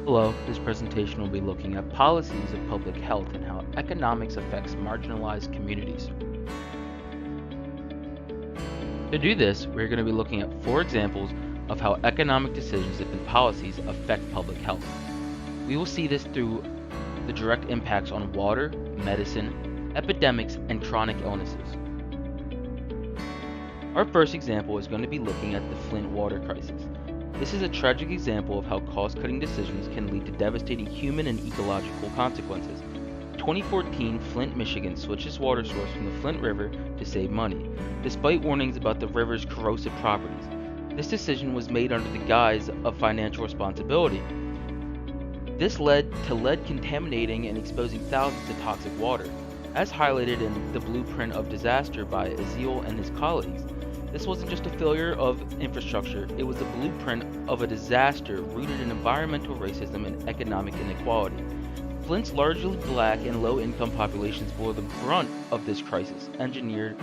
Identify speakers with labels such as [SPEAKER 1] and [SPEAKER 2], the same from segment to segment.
[SPEAKER 1] Hello, this presentation will be looking at policies of public health and how economics affects marginalized communities. To do this, we're going to be looking at 4 examples of how economic decisions and policies affect public health. We will see this through the direct impacts on water, medicine, epidemics, and chronic illnesses. Our first example is going to be looking at the Flint water crisis. This is a tragic example of how cost-cutting decisions can lead to devastating human and ecological consequences. In 2014, Flint, Michigan switched its water source from the Flint River to save money, despite warnings about the river's corrosive properties. This decision was made under the guise of financial responsibility. This led to lead contaminating and exposing thousands to toxic water. As highlighted in The Blueprint of Disaster by Azil and his colleagues, this wasn't just a failure of infrastructure, it was a blueprint of a disaster rooted in environmental racism and economic inequality. Flint's largely black and low-income populations bore the brunt of this crisis, engineered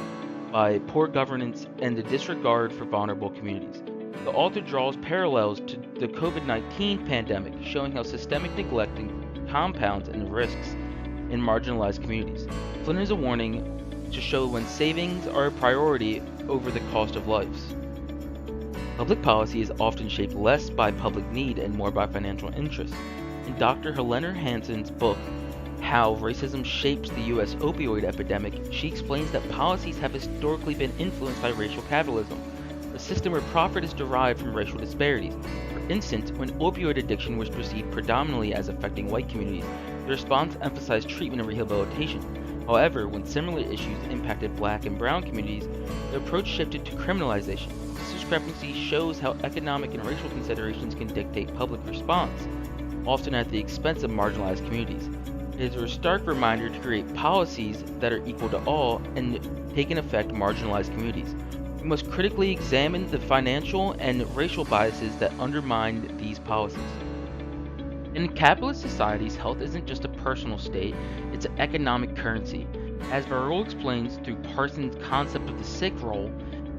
[SPEAKER 1] by poor governance and the disregard for vulnerable communities. The author draws parallels to the COVID-19 pandemic, showing how systemic neglect compounds and risks in marginalized communities. Flint is a warning to show when savings are a priority over the cost of lives. Public policy is often shaped less by public need and more by financial interest. In Dr. Helena Hansen's book, How Racism Shapes the U.S. Opioid Epidemic, she explains that policies have historically been influenced by racial capitalism, a system where profit is derived from racial disparities. For instance, when opioid addiction was perceived predominantly as affecting white communities, the response emphasized treatment and rehabilitation. However, when similar issues impacted black and brown communities, the approach shifted to criminalization. This discrepancy shows how economic and racial considerations can dictate public response, often at the expense of marginalized communities. It is a stark reminder to create policies that are equal to all and take in effect marginalized communities. We must critically examine the financial and racial biases that undermine these policies. In capitalist societies, health isn't just a personal state, it's an economic currency. As Varol explains through Parsons' concept of the sick role,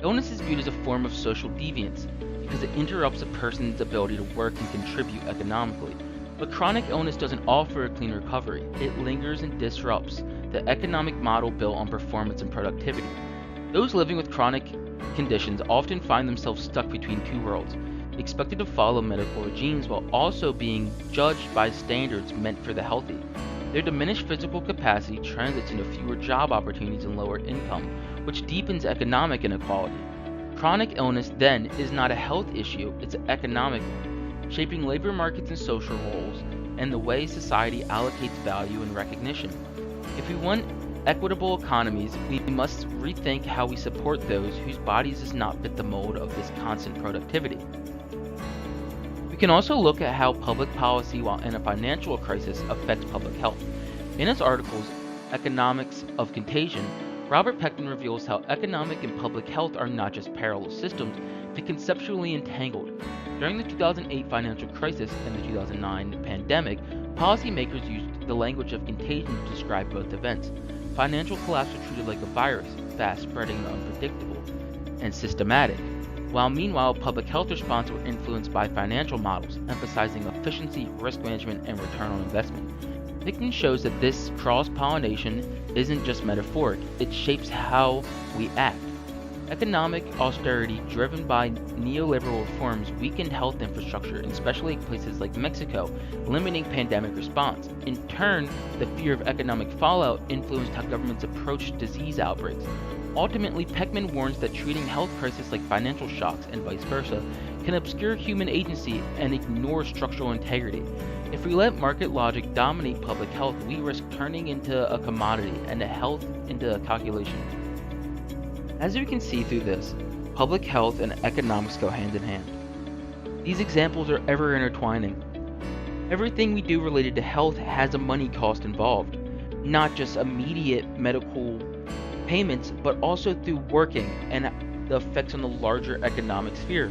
[SPEAKER 1] illness is viewed as a form of social deviance because it interrupts a person's ability to work and contribute economically. But chronic illness doesn't offer a clean recovery. It lingers and disrupts the economic model built on performance and productivity. Those living with chronic conditions often find themselves stuck between two worlds, expected to follow medical regimes while also being judged by standards meant for the healthy. Their diminished physical capacity translates into fewer job opportunities and lower income, which deepens economic inequality. Chronic illness, then, is not a health issue, it's an economic one, shaping labor markets and social roles and the way society allocates value and recognition. If we want equitable economies, we must rethink how we support those whose bodies does not fit the mold of this constant productivity. We can also look at how public policy, while in a financial crisis, affects public health. In his articles, Economics of Contagion, Robert Peckman reveals how economic and public health are not just parallel systems, but conceptually entangled. During the 2008 financial crisis and the 2009 pandemic, policymakers used the language of contagion to describe both events. Financial collapse was treated like a virus, fast-spreading and unpredictable, and systematic, while meanwhile public health responses were influenced by financial models, emphasizing efficiency, risk management, and return on investment. Pickman shows that this cross-pollination isn't just metaphoric, it shapes how we act. Economic austerity driven by neoliberal reforms weakened health infrastructure, especially in places like Mexico, limiting pandemic response. In turn, the fear of economic fallout influenced how governments approach disease outbreaks. Ultimately, Peckman warns that treating health crises like financial shocks and vice versa can obscure human agency and ignore structural integrity. If we let market logic dominate public health, we risk turning into a commodity and health into a calculation. As you can see through this, public health and economics go hand in hand. These examples are ever intertwining. Everything we do related to health has a money cost involved, not just immediate medical payments, but also through working and the effects on the larger economic sphere.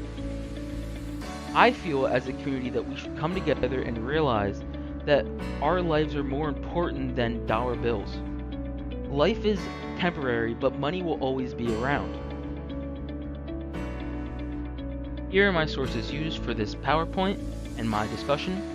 [SPEAKER 1] I feel as a community that we should come together and realize that our lives are more important than dollar bills. Life is temporary, but money will always be around. Here are my sources used for this PowerPoint and my discussion.